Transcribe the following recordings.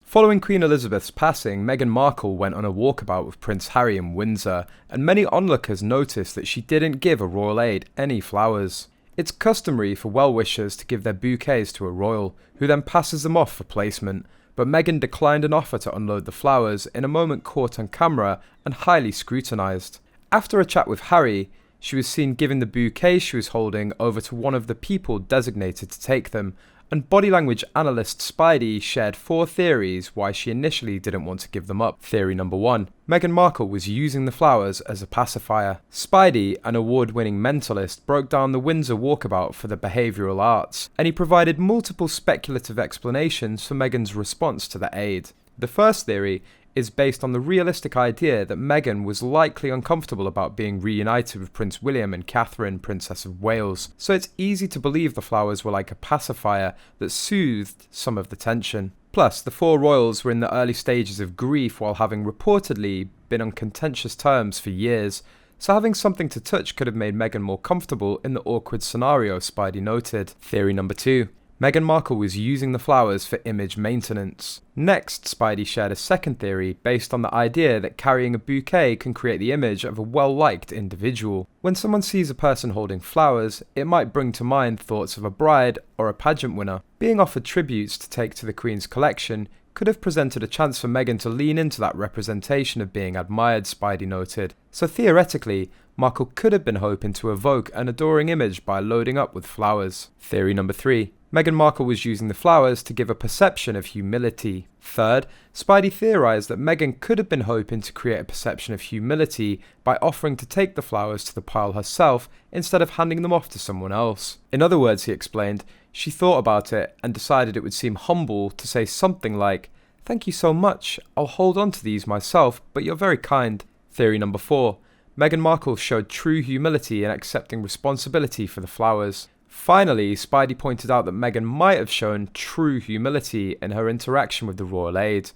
Following Queen Elizabeth's passing, Meghan Markle went on a walkabout with Prince Harry in Windsor, and many onlookers noticed that she didn't give a royal aide any flowers. It's customary for well-wishers to give their bouquets to a royal, who then passes them off for placement, but Meghan declined an offer to unload the flowers in a moment caught on camera and highly scrutinised. After a chat with Harry, she was seen giving the bouquet she was holding over to one of the people designated to take them, and body language analyst Spidey shared 4 theories why she initially didn't want to give them up. Theory number 1. Meghan Markle was using the flowers as a pacifier. Spidey, an award-winning mentalist, broke down the Windsor walkabout for the behavioural arts, and he provided multiple speculative explanations for Meghan's response to the aide. The first theory is based on the realistic idea that Meghan was likely uncomfortable about being reunited with Prince William and Catherine, Princess of Wales, so it's easy to believe the flowers were like a pacifier that soothed some of the tension. Plus, the 4 royals were in the early stages of grief while having reportedly been on contentious terms for years, so having something to touch could have made Meghan more comfortable in the awkward scenario, Spidey noted. Theory number 2. Meghan Markle was using the flowers for image maintenance. Next, Spidey shared a second theory based on the idea that carrying a bouquet can create the image of a well-liked individual. When someone sees a person holding flowers, it might bring to mind thoughts of a bride or a pageant winner. Being offered tributes to take to the Queen's collection could have presented a chance for Meghan to lean into that representation of being admired, Spidey noted. So theoretically, Markle could have been hoping to evoke an adoring image by loading up with flowers. Theory number 3. Meghan Markle was using the flowers to give a perception of humility. Third, Spidey theorised that Meghan could have been hoping to create a perception of humility by offering to take the flowers to the pile herself instead of handing them off to someone else. In other words, he explained, she thought about it and decided it would seem humble to say something like, "Thank you so much, I'll hold on to these myself, but you're very kind." Theory number 4. Meghan Markle showed true humility in accepting responsibility for the flowers. Finally, Spidey pointed out that Meghan might have shown true humility in her interaction with the royal aide.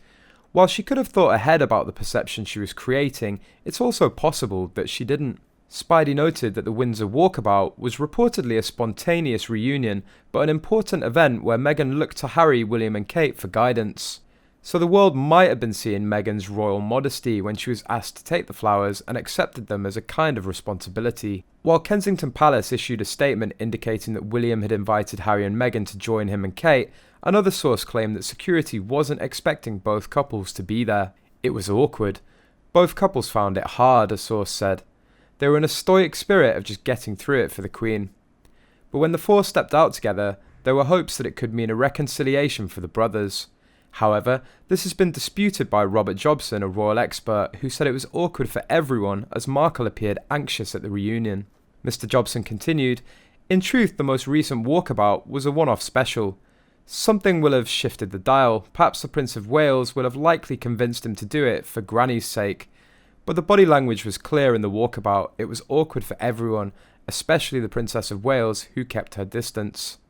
While she could have thought ahead about the perception she was creating, it's also possible that she didn't. Spidey noted that the Windsor walkabout was reportedly a spontaneous reunion, but an important event where Meghan looked to Harry, William and Kate for guidance. So the world might have been seeing Meghan's royal modesty when she was asked to take the flowers and accepted them as a kind of responsibility. While Kensington Palace issued a statement indicating that William had invited Harry and Meghan to join him and Kate, another source claimed that security wasn't expecting both couples to be there. It was awkward. Both couples found it hard, a source said. They were in a stoic spirit of just getting through it for the Queen. But when the 4 stepped out together, there were hopes that it could mean a reconciliation for the brothers. However, this has been disputed by Robert Jobson, a royal expert, who said it was awkward for everyone as Markle appeared anxious at the reunion. Mr. Jobson continued, "In truth, the most recent walkabout was a one-off special. Something will have shifted the dial. Perhaps the Prince of Wales will have likely convinced him to do it for Granny's sake. But the body language was clear in the walkabout. It was awkward for everyone, especially the Princess of Wales, who kept her distance."